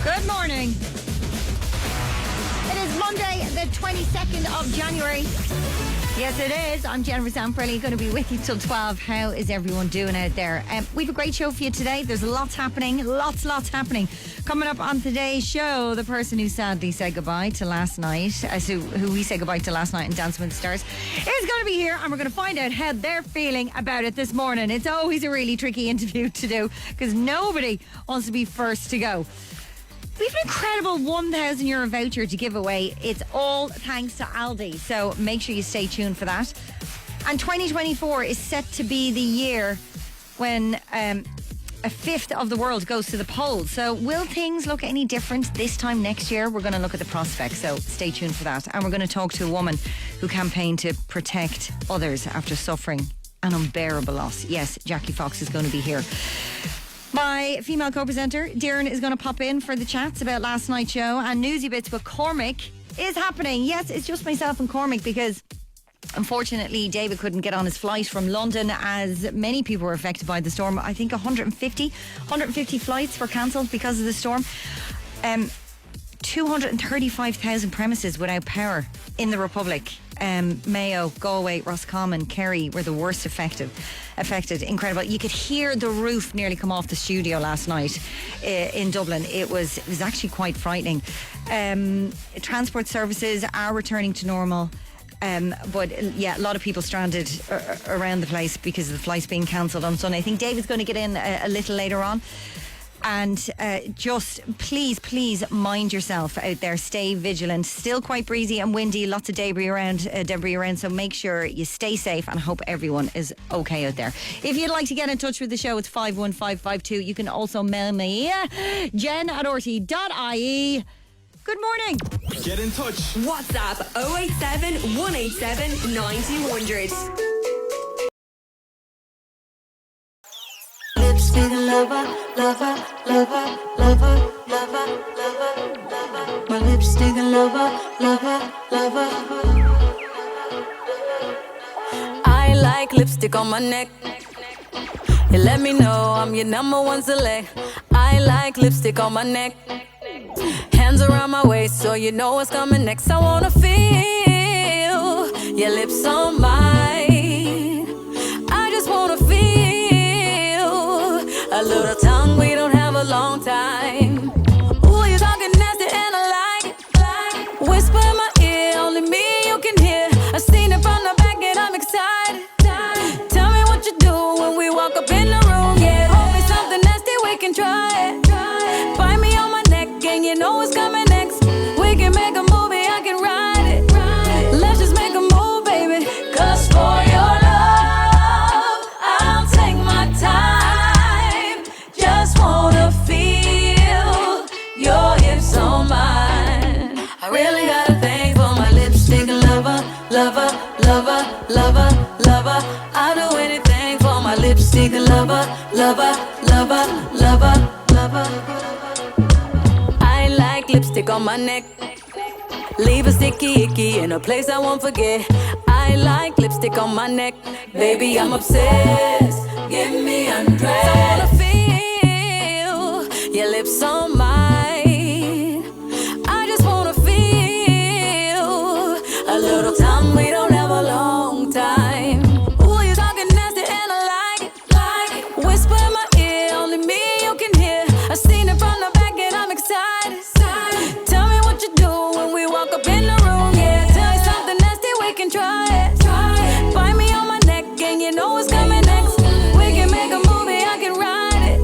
Good morning. It is Monday, the 22nd of January. Yes, it is. I'm Jennifer Zamparelli, going to be with you till 12. How is everyone doing out there? We have a great show for you today. There's lots happening. Lots happening. Coming up on today's show, the person who sadly said goodbye to last night, who we said goodbye to last night in Dancing with the Stars, is going to be here, and we're going to find out how they're feeling about it this morning. It's always a really tricky interview to do because nobody wants to be first to go. We have an incredible €1,000 voucher to give away. It's all thanks to Aldi, so make sure you stay tuned for that. And 2024 is set to be the year when a fifth of the world goes to the polls. So will things look any different this time next year? We're going to look at the prospects, so stay tuned for that. And we're going to talk to a woman who campaigned to protect others after suffering an unbearable loss. Yes, Jackie Fox is going to be here. My female co-presenter, Darren, is going to pop in for the chats about last night's show, and Newsy Bits with Cormac is happening. Yes, it's just myself and Cormac because unfortunately David couldn't get on his flight from London as many people were affected by the storm. I think 150 flights were cancelled because of the storm. 235,000 premises without power in the Republic. Mayo, Galway, Roscommon, Kerry were the worst affected. Incredible. You could hear the roof nearly come off the studio last night in Dublin. It was actually quite frightening. Transport services are returning to normal. But yeah, a lot of people stranded around the place because of the flights being cancelled on Sunday. I think David's going to get in a little later on. And just please mind yourself out there. Stay vigilant. Still quite breezy and windy. Lots of debris around. So make sure you stay safe, and I hope everyone is okay out there. If you'd like to get in touch with the show, it's 51552. You can also mail me, jen@rte.ie. Good morning. Get in touch. WhatsApp 087 187 9000. Lipstick lover, lover, lover, lover, lover, lover, lover. My lipstick lover, lover, lover. I like lipstick on my neck. You let me know I'm your number one select. I like lipstick on my neck. Hands around my waist so you know what's coming next. I wanna feel your lips on mine. I just wanna feel a little tongue, we don't have a long time. Ooh, you're talking nasty and I like it. Whisper in my ear, only me you can hear. I seen it from the back and I'm excited. Tell me what you do when we walk up in the room. Yeah, hold me something nasty, we can try it. Bite me on my neck and you know what's coming next. We can make a movie, I can write it. Let's just make a move, baby. Cause for your love, I'll take my time. Just wanna feel your hips on mine. I really got a thing for my lipstick lover, lover, lover, lover, lover. I'll do anything for my lipstick lover, lover, lover, lover, lover. I like lipstick on my neck. Leave a sticky icky in a place I won't forget. I like lipstick on my neck. Baby, I'm obsessed. Give me undressed. I wanna feel your lips on mine. I just wanna feel a little time. We don't have a long time. Ooh, you're talking nasty and I like it. Whisper in my ear, only me you can hear. I seen it from the back and I'm excited. Tell me what you do when we walk up in the room. Yeah, tell me something nasty, we can try it. Bite me on my neck and you know what's coming next. We can make a movie, I can write it.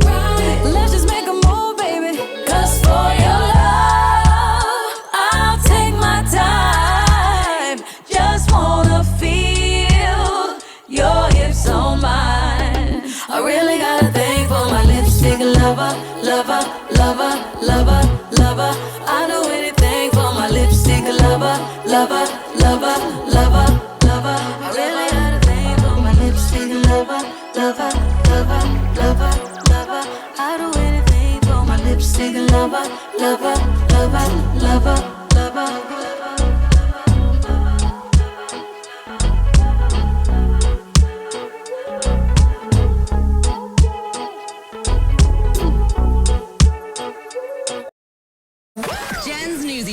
Let's just make a move, baby. Cause for your love, I'll take my time. Just wanna feel your hips on mine. I really got a thing for my lipstick lover, lover, lover, lover, lover. I do anything for my lipstick lover, lover, lover, lover, lover. I really got a thing for my lipstick lover, lover, lover, lover, lover. I do anything for my lipstick lover, lover, lover, lover, lover.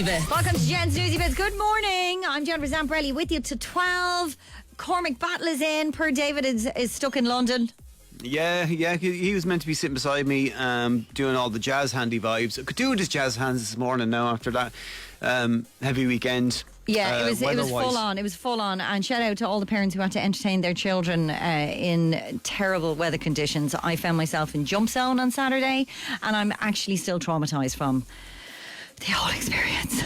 Snoozy Bits. Welcome to Jen's Newsy Bits. Good morning. I'm Jennifer Zamparelli with you to 12. Cormac Battle is in. Per David is stuck in London. Yeah, he was meant to be sitting beside me doing all the jazz handy vibes. I could do with his jazz hands this morning now after that heavy weekend. Yeah, it was full on. It was full on. And shout out to all the parents who had to entertain their children in terrible weather conditions. I found myself in Jump Zone on Saturday, and I'm actually still traumatised from the whole experience.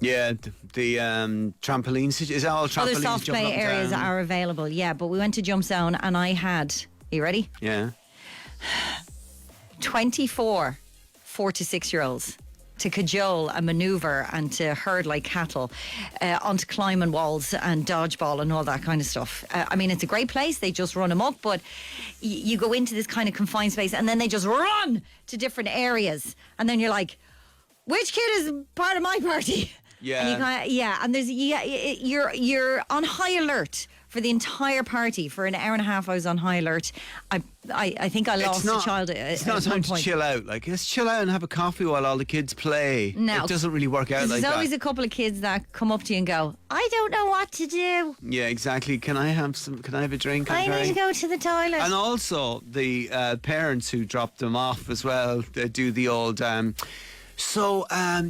Yeah, the trampolines. Is that all trampolines? Other soft play areas are available, yeah. But we went to Jump Zone, and I had... Are you ready? Yeah. 24 4 to 6 year olds to cajole and manoeuvre and to herd like cattle onto climbing walls and dodgeball and all that kind of stuff. I mean, it's a great place. They just run amok, but you go into this kind of confined space and then they just run to different areas. And then you're like, which kid is part of my party? Yeah. And there's you're on high alert for the entire party. For an hour and a half, I was on high alert. I think I lost a child. It's not time to chill out. Like, let's chill out and have a coffee while all the kids play. No, it doesn't really work out like that. There's always a couple of kids that come up to you and go, "I don't know what to do." Yeah, exactly. Can I have a drink? I need to go to the toilet. And also the parents who drop them off as well. They do the old. So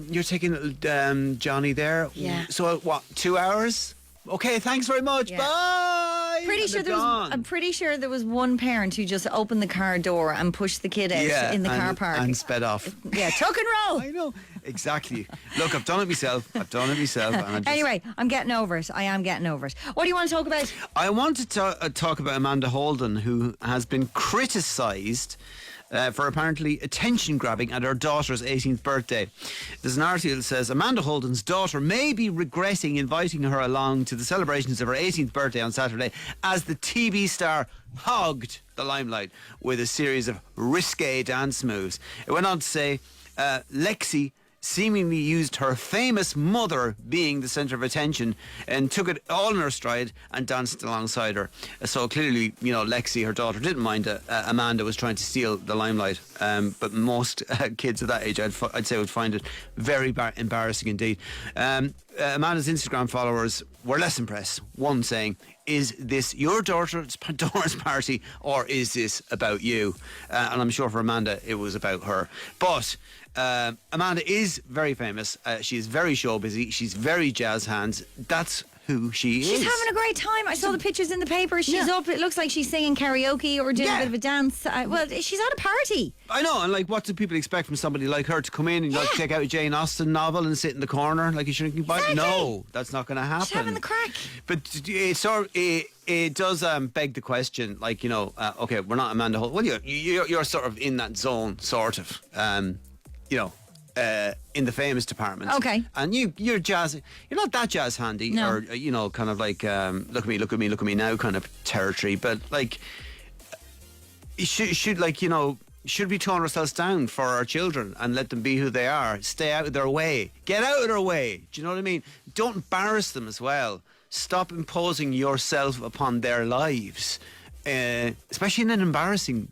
you're taking Johnny there. Yeah. So what? 2 hours? Okay, thanks very much. Yeah. Bye. I'm pretty sure there was one parent who just opened the car door and pushed the kid out in the car park and sped off. Yeah, tuck and roll. I know, exactly. Look, I've done it myself. Anyway, I'm getting over it. I am getting over it. What do you want to talk about? I want to talk about Amanda Holden, who has been criticised for apparently attention grabbing at her daughter's 18th birthday. There's an article that says Amanda Holden's daughter may be regretting inviting her along to the celebrations of her 18th birthday on Saturday as the TV star hogged the limelight with a series of risque dance moves. It went on to say Lexi seemingly used her famous mother being the centre of attention and took it all in her stride and danced alongside her. So clearly, Lexi, her daughter, didn't mind Amanda was trying to steal the limelight. But most kids of that age, I'd say, would find it very embarrassing indeed. Amanda's Instagram followers were less impressed. One saying, "Is this your daughter's party or is this about you?" And I'm sure for Amanda it was about her. But Amanda is very famous. She's very show busy. She's very jazz hands. That's who she is. She's having a great time. I saw the pictures in the paper. She's up. It looks like she's singing karaoke or doing a bit of a dance. Well, she's at a party. I know. And what do people expect from somebody like her to come in and take out a Jane Austen novel and sit in the corner like a shrinking bite? Exactly. No, that's not going to happen. She's having the crack. But it does beg the question. Okay, we're not Amanda Holt. Well, you're sort of in that zone, sort of. In the famous department. Okay. And you're jazz. You're not that jazz handy, or kind of like look at me now kind of territory. But should we tone ourselves down for our children and let them be who they are? Stay out of their way. Get out of their way. Do you know what I mean? Don't embarrass them as well. Stop imposing yourself upon their lives. Especially in an embarrassing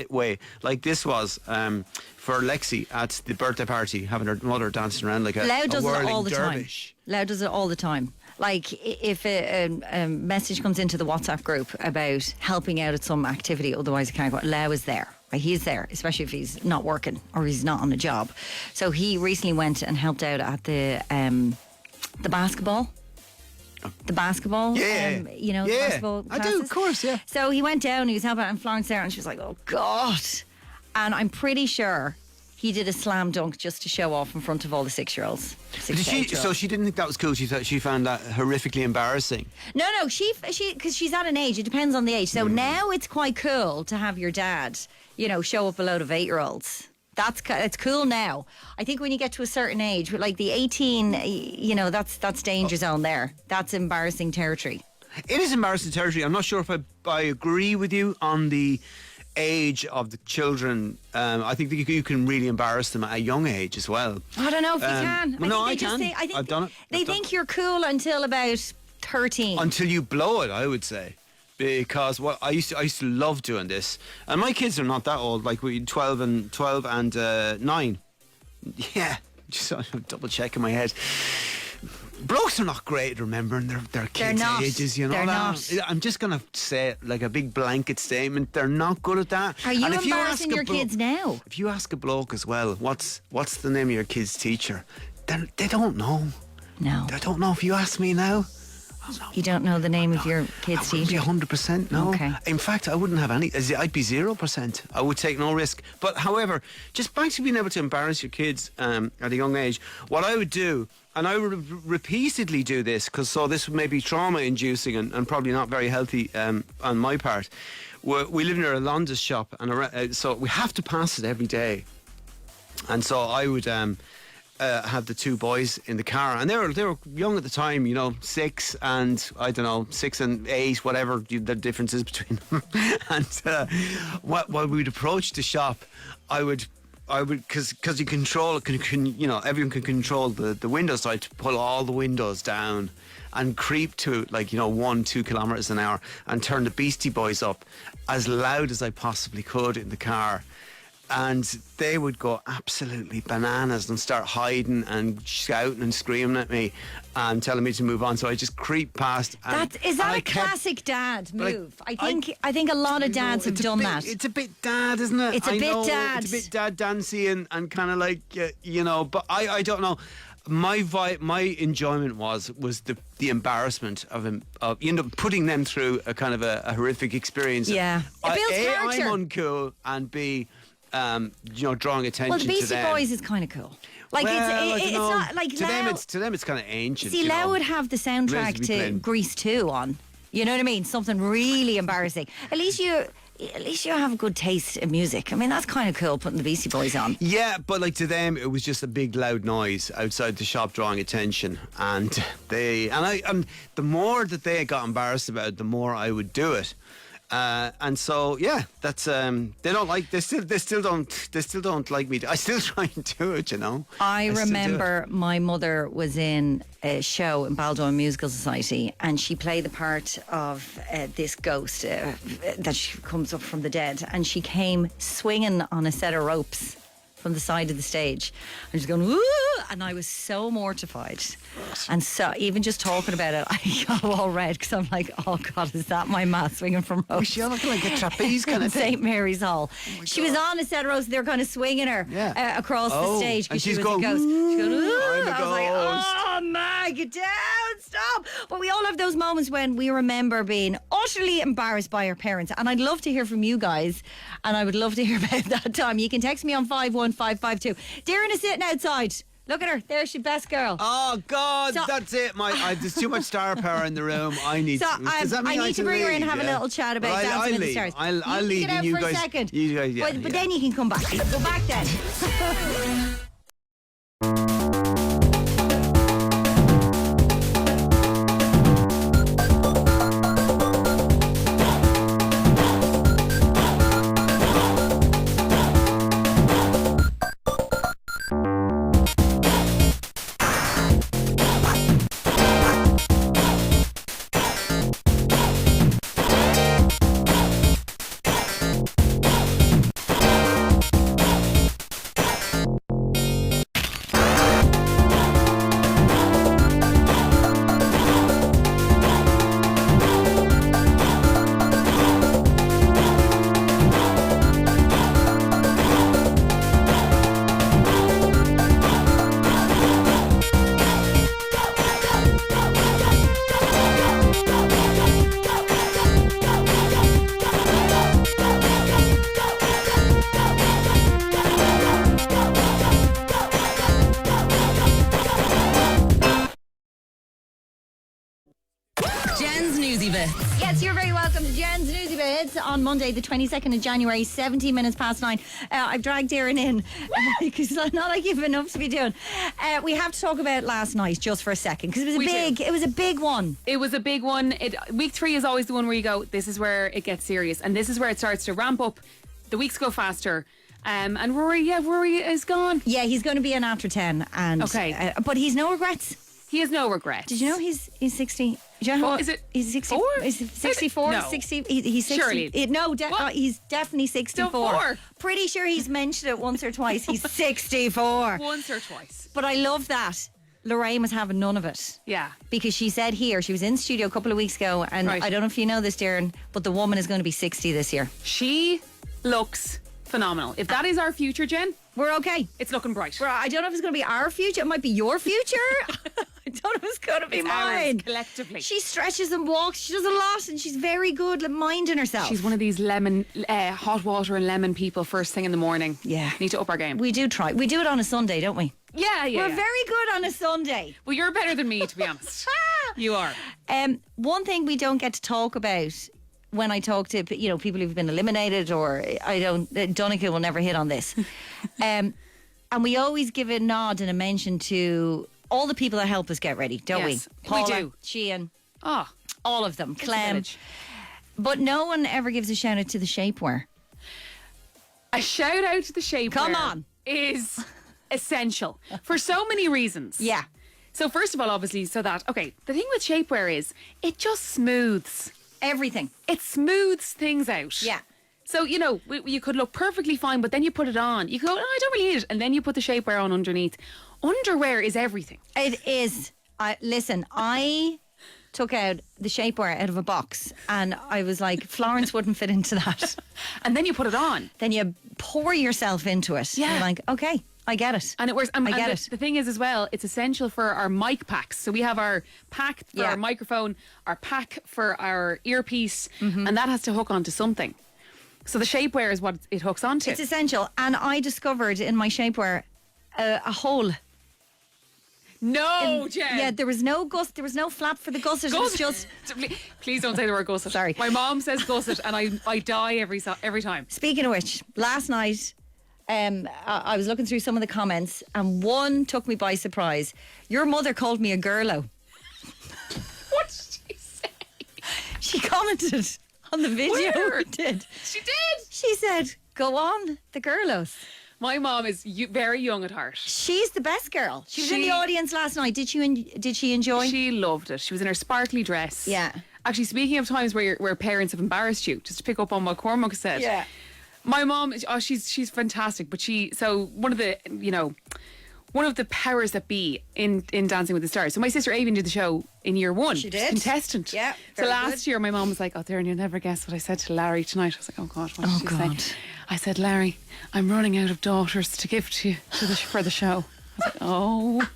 way, like this was for Lexi at the birthday party, having her mother dancing around like a whirling dervish. Loud does it all the time. Like if a message comes into the WhatsApp group about helping out at some activity, otherwise it can't go. Lau is there. Right? He's there, especially if he's not working or he's not on a job. So he recently went and helped out at the basketball. The basketball, the basketball classes. I do, of course, yeah. So he went down, he was helping out, and Florence there, and she was like, "Oh God!" And I'm pretty sure he did a slam dunk just to show off in front of all the 6-year-olds. So she didn't think that was cool. She found that horrifically embarrassing. No, she because she's at an age. It depends on the age. So now it's quite cool to have your dad, show up a load of 8-year-olds. It's cool now. I think when you get to a certain age, like the 18, that's danger zone there. That's embarrassing territory. It is embarrassing territory. I'm not sure if I agree with you on the age of the children. I think that you can really embarrass them at a young age as well. I don't know if you can. I can. I've done it. They think you're cool until about 13. Until you blow it, I would say. Because I used to love doing this, and my kids are not that old. Like 12 and 9. Yeah, just double checking my head. Blokes are not great at remembering their kids' not. ages, you know. They're that? not. I'm just going to say it like a big blanket statement. They're not good at that. Are you And if embarrassing ask a your kids now? If you ask a bloke as well, what's the name of your kid's teacher? They don't know. No. They don't know. If you ask me now, You don't know the name of your kid's I wouldn't teacher? be 100%, no. Okay. In fact, I wouldn't have any. I'd be 0%. I would take no risk. But however, just back to being able to embarrass your kids at a young age, what I would do, and I would repeatedly do this, because this may be trauma-inducing and probably not very healthy on my part. We live near a Londis shop, and so we have to pass it every day. And so I would have the two boys in the car, and they were young at the time, 6 and 6 and 8, whatever the difference is between them. And while we'd approach the shop, I would because you control everyone can control the windows, so I'd pull all the windows down and creep to 1-2 kilometers an hour and turn the Beastie Boys up as loud as I possibly could in the car. And they would go absolutely bananas and start hiding and shouting and screaming at me and telling me to move on. So I just creep past. Is that a classic dad move? I think a lot of dads have done that. It's a bit dad, isn't it? It's a bit dad. It's a bit dad dancey and kind of like, but I don't know. My enjoyment was the embarrassment of putting them through a kind of a horrific experience. Yeah. It builds character. I'm uncool, and B, drawing attention Well, the to Beastie them. Boys is kind of cool. Like it's not like to them it's kind of ancient. See, Lau would have the soundtrack to Grease 2 on. You know what I mean? Something really embarrassing. At least you have good taste in music. I mean, that's kind of cool, putting the Beastie Boys on. Yeah, but to them it was just a big loud noise outside the shop drawing attention, and the more that they got embarrassed about it, the more I would do it. And so that's they still don't like me. I still try and do it, I remember my mother was in a show in Baldoyle Musical Society, and she played the part of this ghost that she comes up from the dead, and she came swinging on a set of ropes from the side of the stage, and she's going woo, and I was so mortified, and so even just talking about it, I got all red, because I'm like, oh God, is that my ma swinging from ropes? Was she looking like a trapeze kind of thing? St. Mary's Hall. She was on a set of ropes. They were kind of swinging her across the stage because she was a ghost. She's going, ooh. I was like, oh my, get down, stop. But we all have those moments when we remember being utterly embarrassed by our parents, and I'd love to hear from you guys, and I would love to hear about that time. You can text me on 51552. Darren is sitting outside. Look at her. There's your best girl. Oh God, that's it. There's too much star power in the room. I need. Does that mean I need to bring her in and have a little chat about dancing in the stars. I'll leave. Get out you for guys, a second. You guys, but then you can come back. Go back then. Jen's Newsy Bits. Yes, you're very welcome to Jen's Newsy Bits on Monday, the 22nd of January, 17 minutes past 9. I've dragged Darren in because it's not like you've enough to be doing. We have to talk about last night just for a second, because it was a big one. It was a big one. Week 3 is always the one where you go, this is where it gets serious, and this is where it starts to ramp up. The weeks go faster. And Rory is gone. Yeah, he's going to be in after 10, and okay, but he's no regrets. He has no regrets. Did you know he's 60? Do you know Is it he's 60, 4? Is it 64? No. 60, he's 60. Surely. No, What? he's definitely 64. Still 4. Pretty sure he's mentioned it once or twice. He's 64. Once or twice. But I love that. Lorraine was having none of it. Yeah. Because she said here, she was in studio a couple of weeks ago, and Right. I don't know if you know this, Darren, but the woman is going to be 60 this year. She looks phenomenal. If that is our future, Jen, We're okay. it's looking bright. Well, I don't know if it's going to be our future. It might be your future. I don't know if it's going to be It's ours, mine. collectively. She stretches and walks. She does a lot, and she's very good at minding herself. She's one of these hot water and lemon people first thing in the morning. Yeah. Need to up our game. We do try. We do it on a Sunday, don't we? Yeah. We're very good on a Sunday. Well, you're better than me, to be honest. You are. One thing we don't get to talk about when I talk to people who've been eliminated, or I don't, Donncha will never hit on this. And we always give a nod and a mention to all the people that help us get ready, don't Yes, we? Paula, we do. Sheehan, Oh, all of them, it's a Clem. village. But no one ever gives a shout out to the shapewear. A shout out to the shapewear. Come on. Is essential for so many reasons. Yeah. So first of all, obviously, the thing with shapewear is it just smooths. Everything. It smooths things out. Yeah. So, you could look perfectly fine, but then you put it on. You go, oh, I don't really need it. And then you put the shapewear on underneath. Underwear is everything. It is. Listen, I took out the shapewear out of a box, and I was like, Florence wouldn't fit into that. And then you put it on. Then you pour yourself into it. Yeah. You're like, okay, I get it. And it works. I get it. The thing is, as well, it's essential for our mic packs. So we have our pack for Yeah. our microphone, our pack for our earpiece, and that has to hook onto something. So the shapewear is what it hooks onto. It's essential. And I discovered in my shapewear a hole. No, Jen. Yeah, there was no gusset. There was no flap for the gusset. It was just. Please don't say the word gusset. Sorry. My mom says gusset, and I die every time. Speaking of which, last night I was looking through some of the comments, and one took me by surprise. Your mother called me a girlo. What did she say? She commented on the video Where? we did. She did. She said, "Go on, the girlos." My mom is very young at heart. She's the best girl. She was in She- the audience last night. Did she enjoy? She loved it. She was in her sparkly dress. Yeah. Actually, speaking of times where parents have embarrassed you, just to pick up on what Cormac said. Yeah. My mom, she's fantastic, but one of the powers that be in Dancing with the Stars. So my sister Avian did the show in year 1. She did. Contestant. Yeah, So very last good. year, my mom was like, "Oh, Darren, you'll never guess what I said to Larry tonight." I was like, "Oh God, what did she God. say?" I said, "Larry, I'm running out of daughters to give to you for the show." I was like, "Oh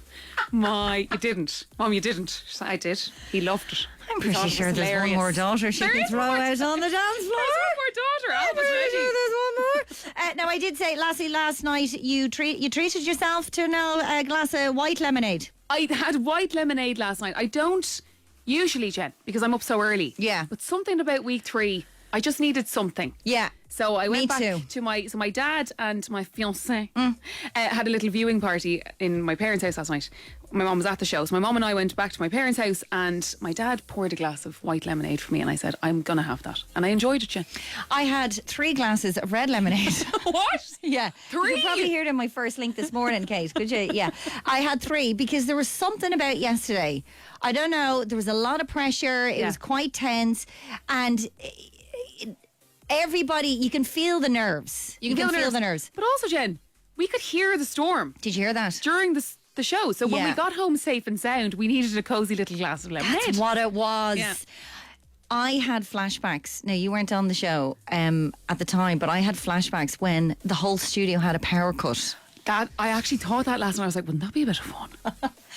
my, you didn't, Mom, you didn't." She said, "I did. He loved it." I'm He thought pretty it was sure there's hilarious. one more daughter she There can is throw one more out on the dance floor. There's one more daughter. I'm Alba's pretty ready. sure there's one more. Now, I did say, Lassie, last night you treated yourself to a glass of white lemonade. I had white lemonade last night. I don't usually, Jen, because I'm up so early. Yeah. But something about week 3, I just needed something. Yeah. So I Me went back too. to my dad and my fiancé had a little viewing party in my parents' house last night. My mum was at the show, so my mum and I went back to my parents' house, and my dad poured a glass of white lemonade for me, and I said, "I'm gonna have that," and I enjoyed it, Jen. I had 3 glasses of red lemonade. What? Yeah. 3? You could probably hear it in my first link this morning, Kate, could you? Yeah. I had 3 because there was something about yesterday. I don't know. There was a lot of pressure. It Yeah. was quite tense. And everybody, you can feel the nerves. You can feel the nerves. But also, Jen, we could hear the storm Did you hear that? during the show. So when Yeah. we got home safe and sound, we needed a cozy little glass of lemonade. That's what it was. Yeah. I had flashbacks. Now, you weren't on the show at the time, but I had flashbacks when the whole studio had a power cut. That I actually thought that last night. I was like, wouldn't that be a bit of fun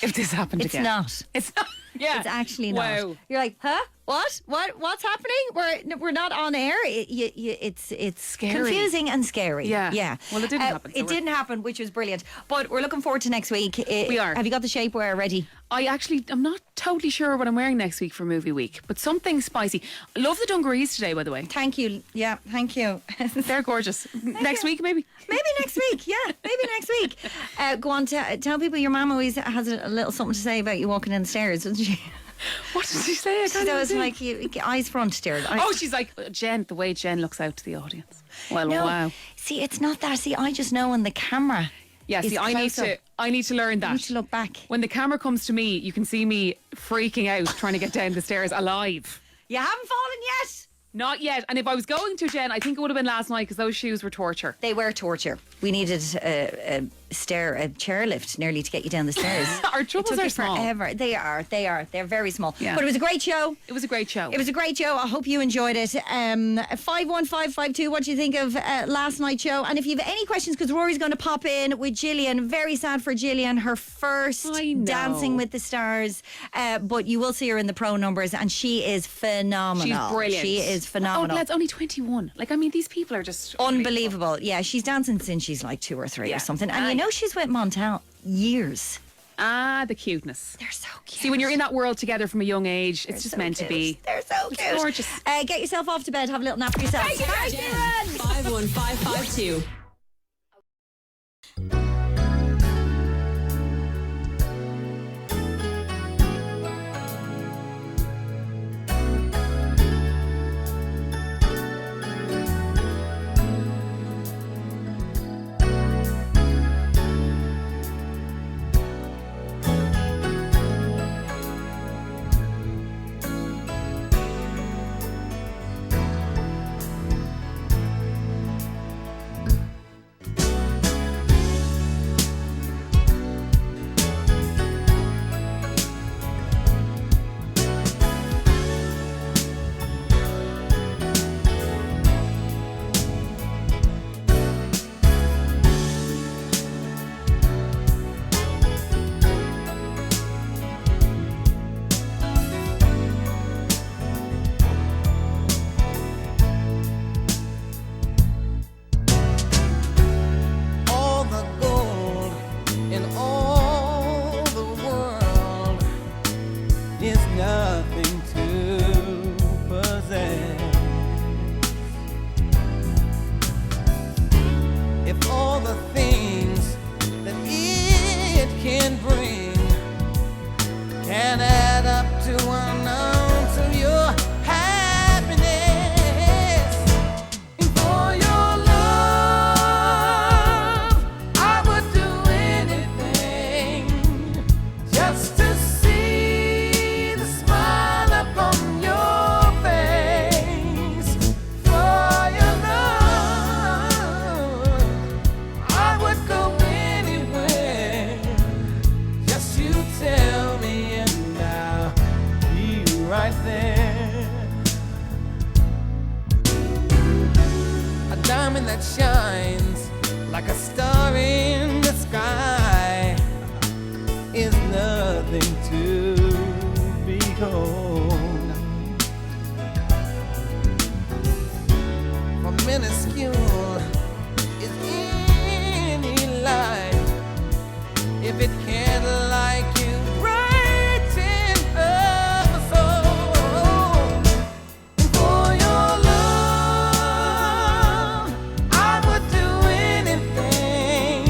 if this happened It's again? not. It's not. Yeah. It's actually not. Wow. You're like, huh? What? What's happening? We're not on air. It's Scary. confusing and scary. Yeah. Yeah. Well, it didn't happen, so It we're- didn't happen, which was brilliant. But we're looking forward to next week. We are. Have you got the shapewear ready? I'm not totally sure what I'm wearing next week for movie week, but something spicy. I love the dungarees today, by the way. Thank you. Yeah, thank you. They're gorgeous. Next you. week, maybe. Maybe next week. Yeah, maybe next week. Go on, tell people your mum always has a little something to say about you walking down the stairs, doesn't she? What did she say? I She can't even was see. like, eyes front, dear. Oh, she's like, Jen, the way Jen looks out to the audience. Well, No, wow. see, it's not that. See, I just know on the camera, Yeah, is see, close up. I need to learn that. You need to look back. When the camera comes to me, you can see me freaking out trying to get down the stairs alive. You haven't fallen yet. Not yet. And if I was going to, Jen, I think it would have been last night because those shoes were torture. They were torture. We needed a chairlift nearly to get you down the stairs. Our troubles it took are us small. Forever. They are. They're very small. Yeah. But it was a great show. It was a great show. It was a great show. I hope you enjoyed it. 51552, what do you think of last night's show? And if you have any questions, because Rory's going to pop in with Gillian. Very sad for Gillian, her first I know. Dancing with the Stars. But you will see her in the pro numbers, and she is phenomenal. She's brilliant. She is phenomenal. Oh, lads, only 21. Like, I mean, these people are just Unbelievable. Yeah, she's dancing since she's like 2 or 3 Yeah. or something. And you know she's with Montel years. Ah, the cuteness. They're so cute. See, when you're in that world together from a young age, it's just so meant cute. to be. They're so It's cute. gorgeous. Get yourself off to bed. Have a little nap for yourself. Jen, 51552. All the gold in all the world is nothing to possess. If all the things that it can bring can add up to an ounce of your happiness, and for your love, I would do anything just to see the smile upon your face. For your love, I would go anywhere. Just you tell me and I'll be right there. A diamond that shines like a star in the sky is nothing to behold. For minuscule is any life if it can't like you brighten up my soul. And for your love, I would do anything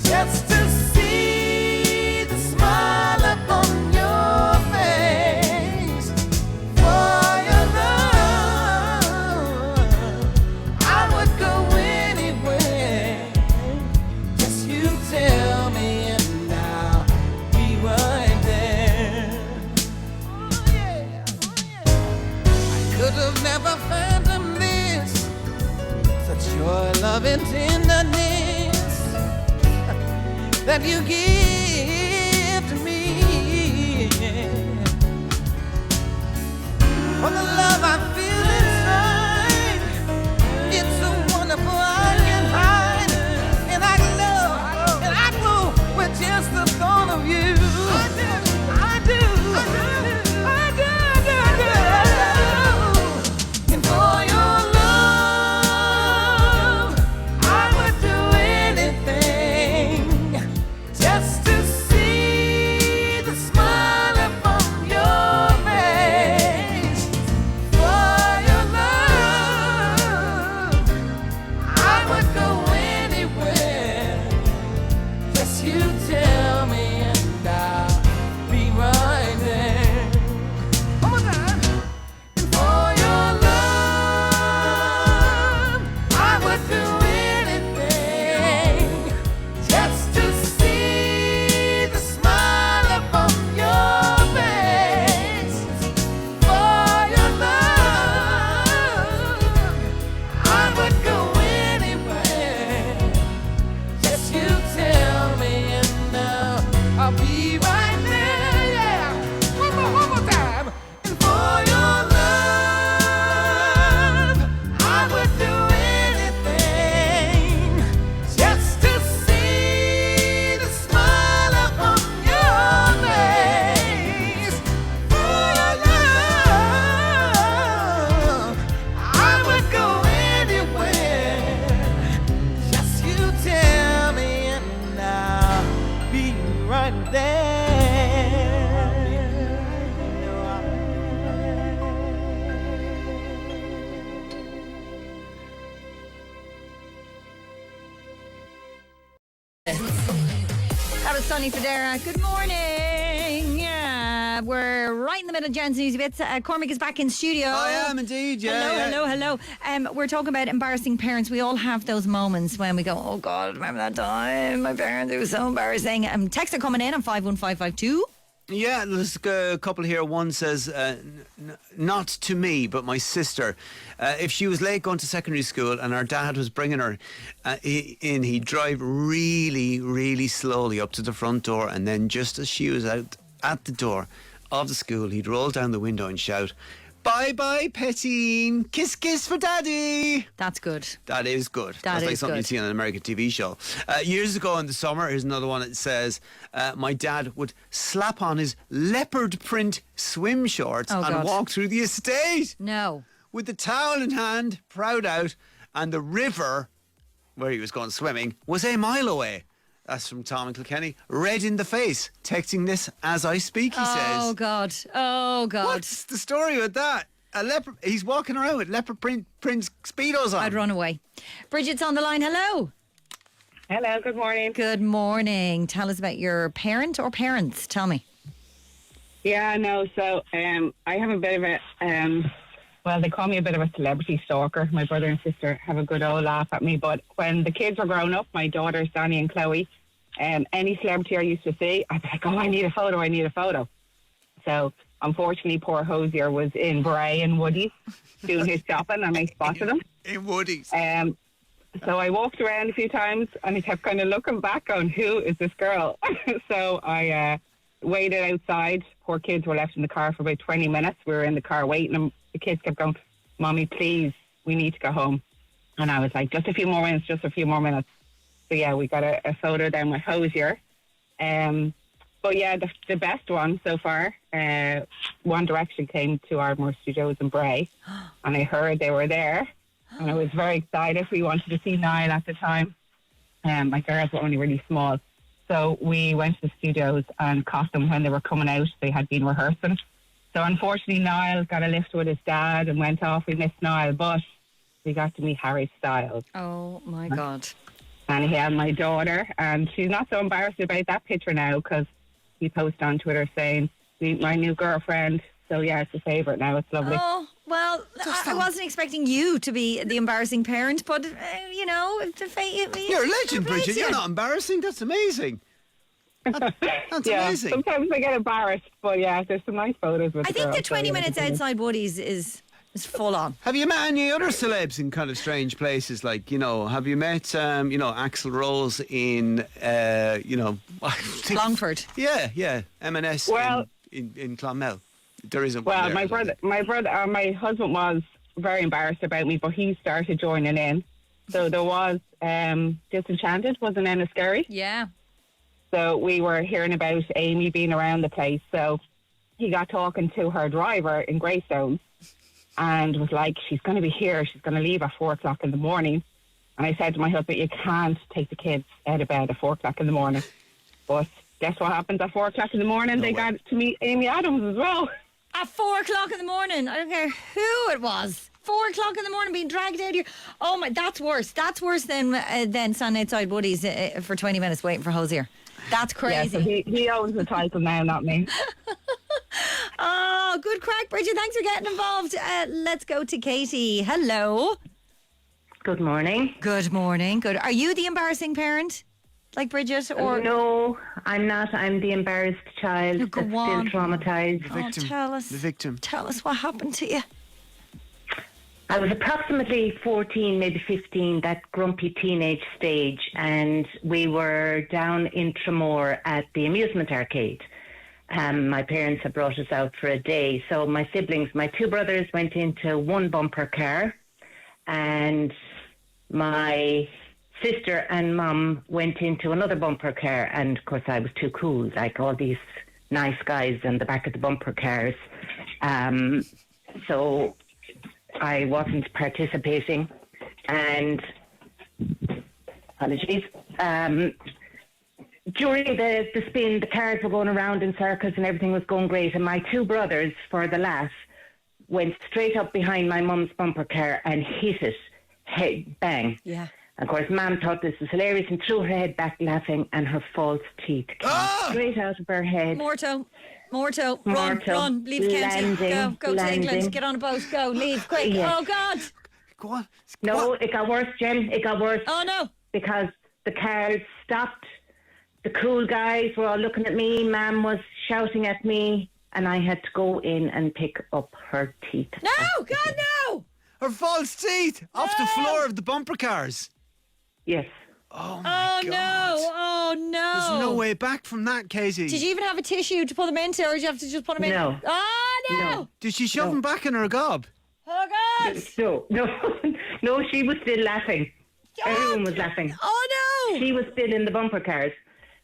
just to see the smile upon your face. For your love, I would go anywhere. Just you tell me and I'll be right there. Oh yeah, I could have never fathomed this, such your love and tenderness that you give to me. For the love I feel inside, it's so wonderful I can hide, and I love, and I glow with just the thought of you. I do, I do, I do, I do, I do. And for your love, I would do anything just to see the smile upon your face. For your love, I would go anywhere. Just you tell me and I'll be right there. One more time. And for your love, I would do anything I'll be right there, yeah. One more time. And for your love, I would do anything just to see the smile upon your face. For your love, I would go anywhere. Just you tell me and I'll be right there. That was Sonny Federa. Good morning. Yeah, we're right in the middle of Jen's Newsy Bits. Cormac is back in studio. I am indeed, yeah. Hello. We're talking about embarrassing parents. We all have those moments when we go, oh God, remember that time? My parents, it was so embarrassing. Texts are coming in on 51552. Yeah, there's a couple here. One says, not to me, but my sister. If she was late going to secondary school and her dad was bringing her in, he'd drive really, really slowly up to the front door, and then just as she was out at the door of the school, he'd roll down the window and shout, "Bye-bye, Pettine. Kiss, kiss for Daddy." That's good. That is good. That That's like is something good. you'd see on an American TV show. Years ago in the summer, here's another one that says, my dad would slap on his leopard print swim shorts Oh, and God. walk through the estate No. with the towel in hand, proud out, and the river where he was going swimming was a mile away. That's from Tom and Kilkenny. Red in the face. Texting this as I speak, he Oh says. God. Oh God. What's the story with that? A leopard. He's walking around with leopard print Speedos on. I'd run away. Bridget's on the line. Hello. Hello, good morning. Good morning. Tell us about your parent or parents. Tell me. Yeah, no, so I have a bit of a, well, they call me a bit of a celebrity stalker. My brother and sister have a good old laugh at me, but when the kids were growing up, my daughters, Danny and Chloe, any celebrity I used to see, I'd be like, oh, I need a photo. So, unfortunately, poor Hosier was in Bray and Woody's doing his shopping, and I spotted him. In Woody's. So I walked around a few times, and I kept kind of looking back on who is this girl. So I waited outside. Poor kids were left in the car for about 20 minutes. We were in the car waiting, and the kids kept going, "Mommy, please, we need to go home." And I was like, just a few more minutes. So yeah, we got a photo then with Hosier. But yeah, the best one so far, One Direction came to Ardmore Studios in Bray, and I heard they were there, and I was very excited. We wanted to see Niall at the time. My girls were only really small, so we went to the studios and caught them when they were coming out. They had been rehearsing. So unfortunately, Niall got a lift with his dad and went off. We missed Niall, but we got to meet Harry Styles. Oh my God. And he had my daughter, and she's not so embarrassed about that picture now because he posted on Twitter saying, "Meet my new girlfriend." So yeah, it's a favourite now. It's lovely. Oh, well, I wasn't expecting you to be the embarrassing parent, but, you know, You're a legend, Bridget. You're not embarrassing. That's amazing. That's Yeah, amazing. sometimes I get embarrassed, but yeah, there's some nice photos with I think girls, the 20 so, yeah, minutes it's outside Woody's is full on. Have you met any other celebs in kind of strange places? Like, have you met, Axl Rose in, Longford. Yeah, M&S Well- in Clonmel. There isn't one Well, there, my husband was very embarrassed about me, but he started joining in. So there was Disenchanted was in Enniskerry. Yeah. So we were hearing about Amy being around the place. So he got talking to her driver in Greystones and was like, she's going to be here. She's going to leave at 4 o'clock in the morning. And I said to my husband, you can't take the kids out of bed at 4 o'clock in the morning. But guess what happens at 4 o'clock in the morning? They got to meet Amy Adams as well. At 4 o'clock in the morning. I don't care who it was. 4 o'clock in the morning being dragged out of here. Oh my, that's worse. That's worse than standing outside Woody's for 20 minutes waiting for Hosier. That's crazy. Yeah, so he owns the title now, not me. Oh, good crack, Bridget. Thanks for getting involved. Let's go to Katie. Hello. Good morning. Good morning. Good. Are you the embarrassing parent, like Bridget, or No, I'm not. I'm the embarrassed child Oh, that's go still on. traumatised. The victim. tell us. The victim. Tell us what happened to you. I was approximately 14, maybe 15, that grumpy teenage stage, and we were down in Tramore at the amusement arcade. My parents had brought us out for a day, so my siblings, my two brothers went into one bumper car, and my sister and mum went into another bumper car, and of course I was too cool, like all these nice guys in the back of the bumper cars. So I wasn't participating, and apologies. During the spin, the cars were going around in circles and everything was going great, and my two brothers, for the laugh, went straight up behind my mum's bumper car and hit it, head bang. Yeah. And of course, Mum thought this was hilarious and threw her head back laughing, and her false teeth came straight out of her head. Morto, run, leave the county, go to England, get on a boat, go, leave, quick. Yes. Oh God. Go on. No, it got worse, Jen. It got worse. Oh no. Because the cars stopped. The cool guys were all looking at me. Mum was shouting at me, and I had to go in and pick up her teeth. No, God, no. Her false teeth off the floor of the bumper cars. Yes. Oh my God. Oh no. There's no way back from that, Katie. Did you even have a tissue to put them into, or did you have to just put them in? No. Oh no. No. Did she shove them back in her gob? Oh God. No, she was still laughing. Everyone was laughing. Oh no. She was still in the bumper cars.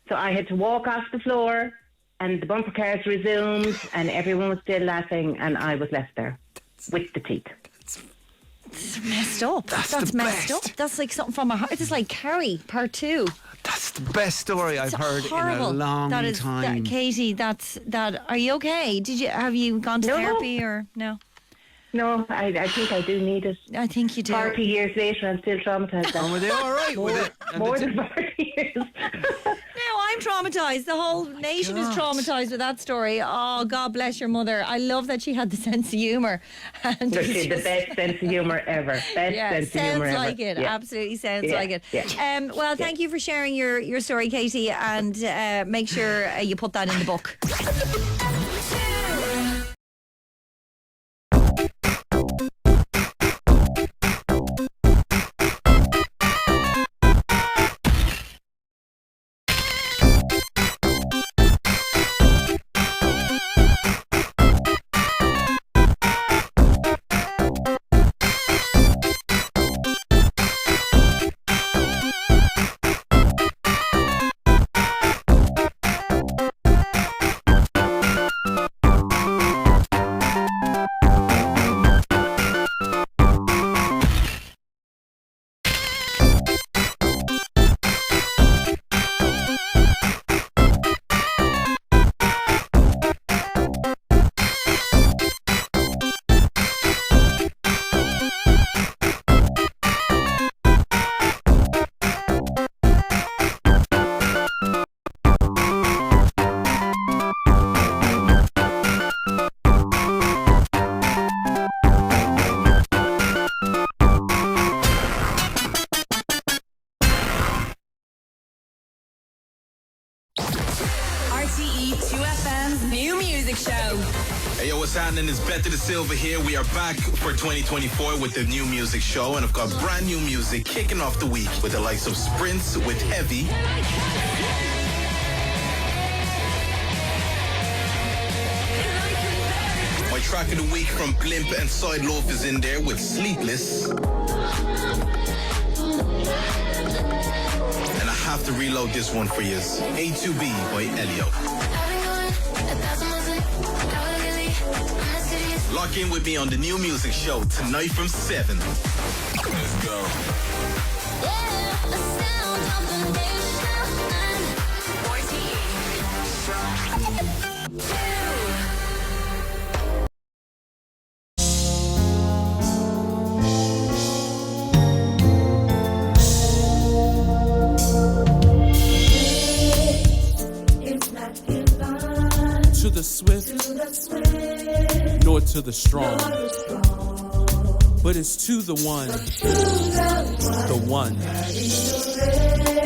So I had to walk off the floor, and the bumper cars resumed, and everyone was still laughing, and I was left there with the teeth. It's messed up. That's messed best. up. That's like something from a. It's like Carrie Part 2. That's the best story I've heard horrible. in a long that is, time. Katie, that. Are you okay? Have you gone to No. therapy or no? No, I think I do need it. I think you do. 40 years later, I'm still traumatised. And were they all right with it? More than 40 years. Now I'm traumatized. The whole nation is traumatized with that story. Oh, God bless your mother. I love that she had the sense of humour. And Look, she had the best sense of humour ever. Best sense of humour sounds ever. like it. Yeah. Absolutely sounds Yeah. like it. Yeah. Well, thank you for sharing your story, Katie, and make sure you put that in the book. RTE 2FM's new music show. Hey yo, what's happening? It's Better the Silver here. We are back for 2024 with the new music show, and I've got brand new music kicking off the week with the likes of Sprints with Heavy. My track of the week from Blimp and Side Loaf is in there with Sleepless. And I have to reload this one for you. A2B by Elio. Lock in with me on the new music show tonight from 7. Let's go. To the swift, nor to the strong, but it's to the one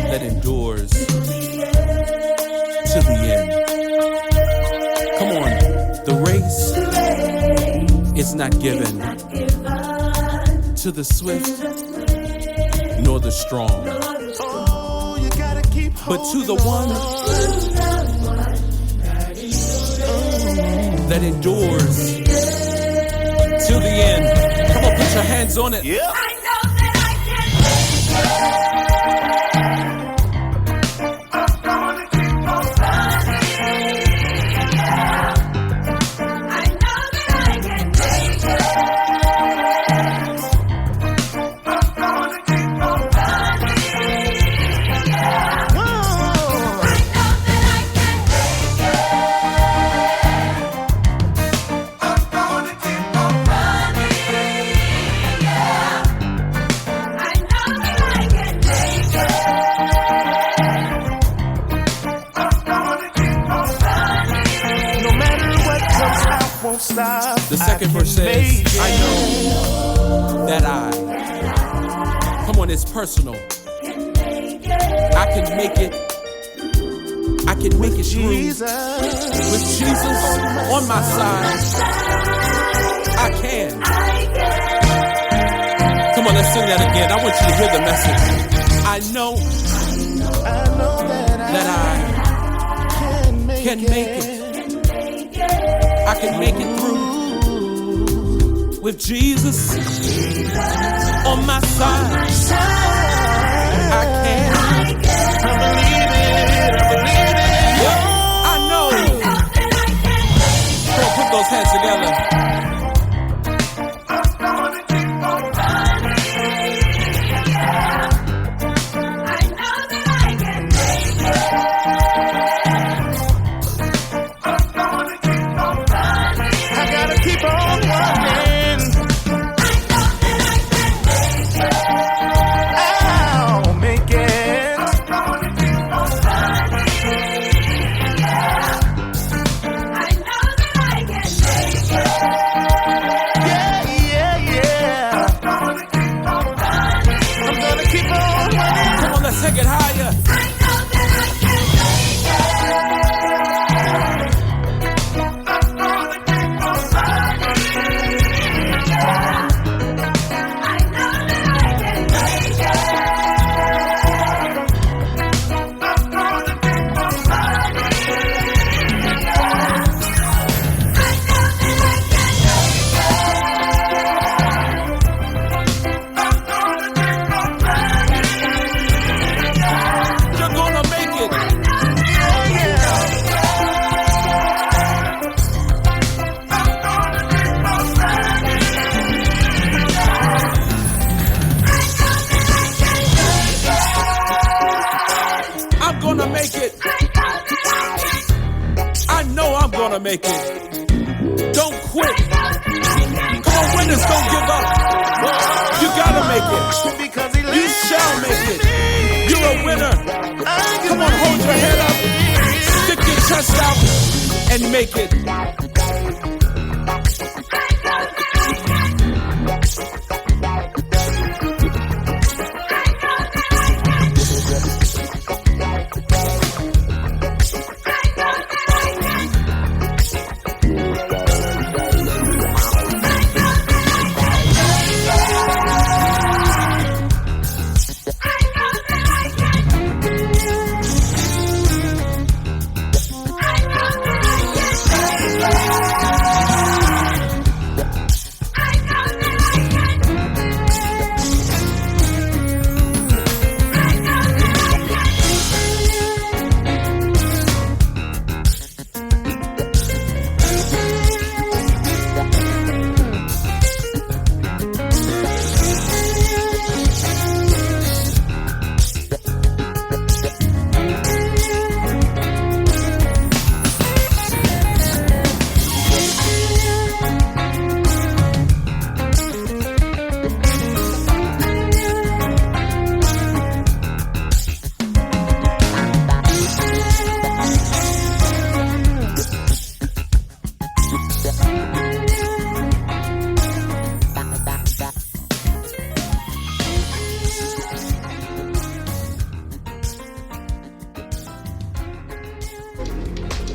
that endures to the end. Come on, the race is not given to the swift, nor the strong, but to the one that endures till the end. Come on, put your hands on it. Yeah. The second verse says, I know that come on, it's personal. I can make it through. With Jesus on my side, I can. Come on, let's sing that again. I want you to hear the message. I know that I can make it. I can make it through with Jesus on my side. I can. I believe it. Yeah, I know. Come on, put those hands together. Make it. Don't quit. Come on, winners, don't give up. You gotta make it. You shall make it. You're a winner. Come on, hold your head up. Stick your chest out and make it.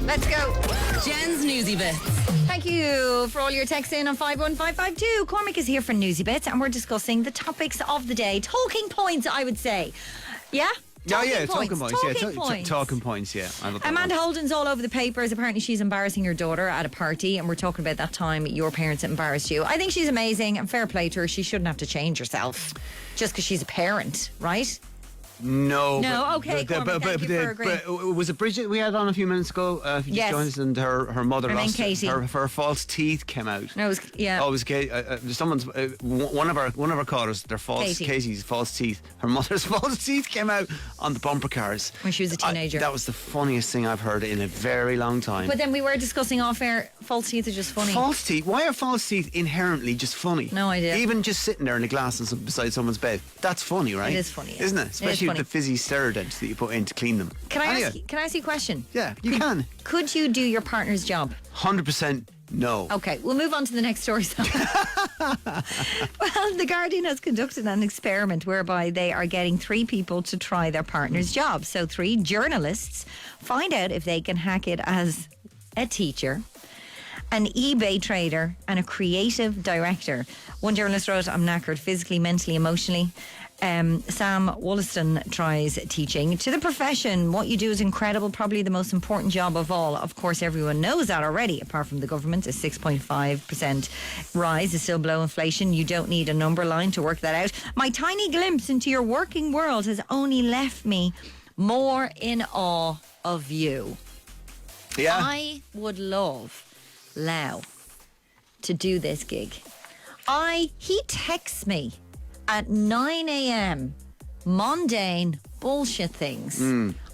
Let's go. Jen's Newsy Bits. Thank you for all your texts in on 51552. Cormac is here for Newsy Bits, and we're discussing the topics of the day. Talking points, I would say. Yeah? Talking points. Points. Talking points, yeah. I love that Amanda one. Holden's all over the papers. Apparently she's embarrassing her daughter at a party, and we're talking about that time your parents embarrassed you. I think she's amazing, and fair play to her. She shouldn't have to change herself just because she's a parent, right? No. Okay, Cormac, thank you for agreeing. But was it Bridget we had on a few minutes ago? Yes. Joined us, and her mother And then lost Katie. her false teeth came out. No, it was, yeah. Oh, it was someone's one of our callers. Their false Katie. Katie's false teeth. Her mother's false teeth came out on the bumper cars When she was a teenager. That was the funniest thing I've heard in a very long time. But then we were discussing off air, false teeth are just funny. False teeth? Why are false teeth inherently just funny? No idea. Even just sitting there in a glass beside someone's bed. That's funny, right? It is funny, yeah. Isn't it? It is Especially with funny. the fizzy Sterident that you put in to clean them. Can I Anyway, ask you a question? Yeah, you can. Could you do your partner's job? 100% no. Okay, we'll move on to the next story. Well, The Guardian has conducted an experiment whereby they are getting 3 people to try their partner's job. So 3 journalists find out if they can hack it as a teacher, an eBay trader, and a creative director. One journalist wrote, "I'm knackered physically, mentally, emotionally." Sam Wollaston tries teaching. To the profession, what you do is incredible, probably the most important job of all. Of course, everyone knows that already, apart from the government. A 6.5% rise is still below inflation. You don't need a number line to work that out. My tiny glimpse into your working world has only left me more in awe of you. Yeah. I would love Lau to do this gig. He texts me at 9 a.m. mundane bullshit things.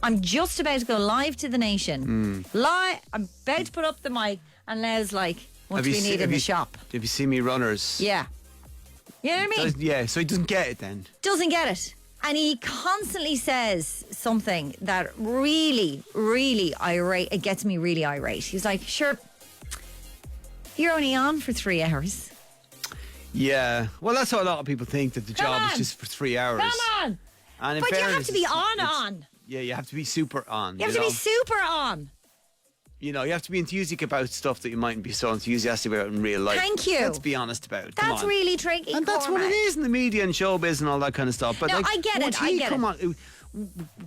I'm just about to go live to the nation. I'm about to put up the mic, and Lau's like, "What do we need in the shop?" Have you seen me runners? Yeah. You know what I mean? Yeah, so he doesn't get it then. Doesn't get it. And he constantly says something that really, really irate. It gets me really irate. He's like, "Sure, you're only on for 3 hours. Yeah. Well, that's how a lot of people think, that the job is just for 3 hours. Come on." And in But you have fairness, to be it's- on. Yeah, you have to be super on. You have to be super on. You know, you have to be enthusiastic about stuff that you mightn't be so enthusiastic about in real life. Thank you. Let's be honest about it. Come That's on. really tricky. And that's what it is in the media and showbiz and all that kind of stuff. But No, like, I get it, once I get come it. on.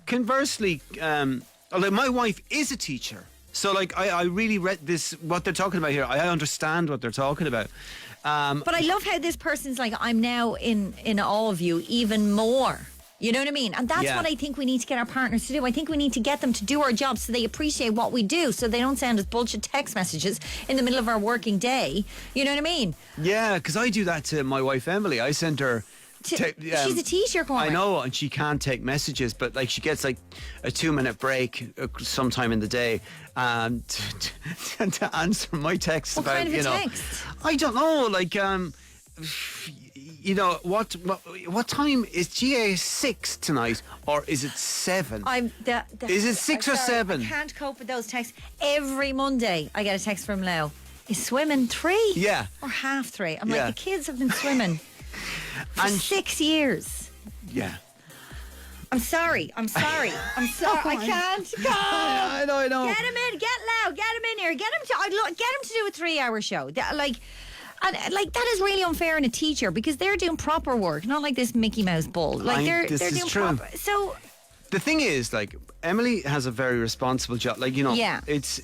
Conversely, like my wife is a teacher, so like I really read this. What they're talking about here, I understand what they're talking about. But I love how this person's like, "I'm now in awe of you even more." You know what I mean? And that's Yeah. what I think we need to get our partners to do. I think we need to get them to do our jobs so they appreciate what we do, so they don't send us bullshit text messages in the middle of our working day. You know what I mean? Yeah, because I do that to my wife Emily. I send her. She's a teacher, Cormac. I know, and she can't take messages, but like she gets like a 2-minute break sometime in the day to answer my texts What about kind of a you know. text? I don't know, like you know what time is GA 6 tonight, or is it 7? Is it 6 or sorry, 7? I can't cope with those texts. Every Monday I get a text from Lau. Is swimming 3? Yeah. Or half 3? I'm Yeah. like, the kids have been swimming for 6 years. Yeah. I'm sorry. I can't. Go. I know. Get him in. Get Lau. Get him in here. Get him to do a 3-hour show. That is really unfair in a teacher, because they're doing proper work, not like this Mickey Mouse bull. They're this is doing true. proper. So The thing is, like, Emily has a very responsible job. Like, you know, Yeah. it's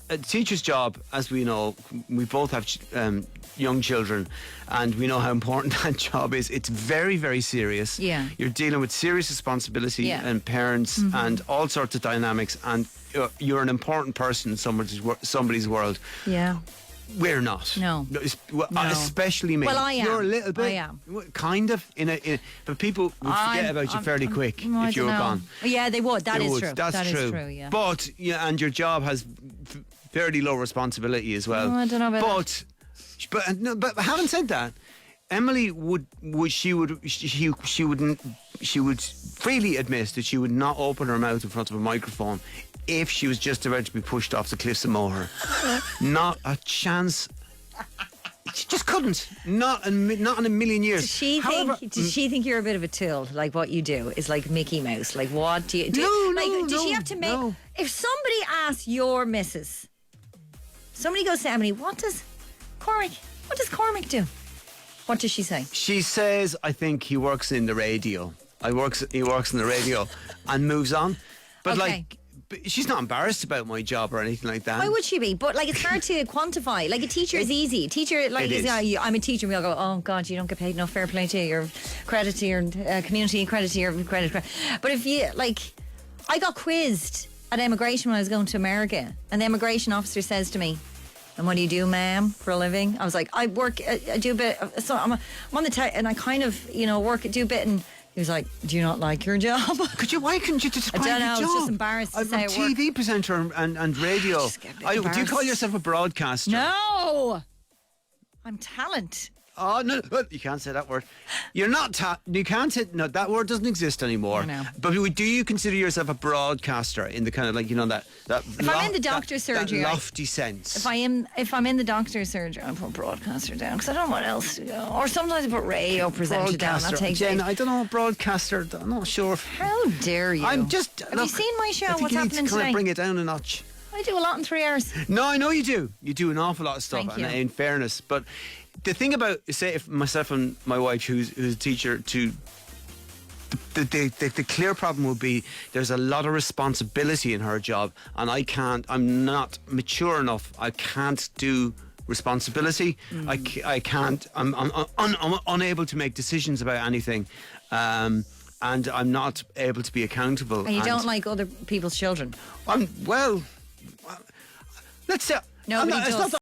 a teacher's job, as we know. We both have young children, and we know how important that job is. It's very, very serious. Yeah. You're dealing with serious responsibility Yeah. and parents and all sorts of dynamics, and you're an important person in somebody's world. yeah. We're not. No. Especially me. Well, I am. You're a little bit. I am. Kind of. But people would forget about you fairly quick if you were gone. Yeah, they would. That They is would. true. That's That is true. true, yeah. But and your job has fairly low responsibility as well. Oh, I don't know about but having said that, Emily would freely admit that she would not open her mouth in front of a microphone if she was just about to be pushed off the cliffs of Moher. Not a chance. She just couldn't. Not in a million years. Does she think you're a bit of a tool? Like what you do is like Mickey Mouse. Like what do you do? No, does she have to make? no. if somebody asks your missus, somebody goes to Emily, what does Cormac do? What does she say? She says, I think he works in the radio. He works in the radio and moves on. But Okay. but she's not embarrassed about my job or anything like that. Why would she be? But like, it's hard to quantify. Like, a teacher is easy. A teacher, like, It is. yeah, I'm a teacher. We all go, oh God, you don't get paid enough. Fair play to you. Your credit to your community, credit to your credit. But if you like, I got quizzed at immigration when I was going to America, and the immigration officer says to me, "And what do you do, ma'am, for a living?" I was like, "I work. I do a bit. So I'm on the tech, and I kind of, do a bit." And he was like, "Do you not like your job?" Why couldn't you describe I don't know. your I job? was just embarrassed to I'm say a TV presenter and radio. Just get a bit Do you call embarrassed. yourself a broadcaster? No, I'm talent. Oh, no, you can't say that word. You're not, you can't say, no, that word doesn't exist anymore. I know. But do you consider yourself a broadcaster in the kind of like, that If I'm in the doctor's surgery, that lofty sense? If I'm in the doctor's surgery, I put broadcaster down because I don't know what else to go. Or sometimes I put radio presenter down. That takes Jen, it. I don't know, broadcaster, I'm not sure. How dare you? I'm just. Have you seen my show? I think What's you need happening to kind today? of bring it down a notch. I do a lot in 3 hours. No, I know you do. You do an awful lot of stuff, Thank you. in fairness. But the thing about, say, if myself and my wife, who's a teacher, the clear problem would be there's a lot of responsibility in her job, and I'm not mature enough. I can't do responsibility. I can't. I'm unable to make decisions about anything. And I'm not able to be accountable. And you don't like other people's children. Let's say Nobody does. It's not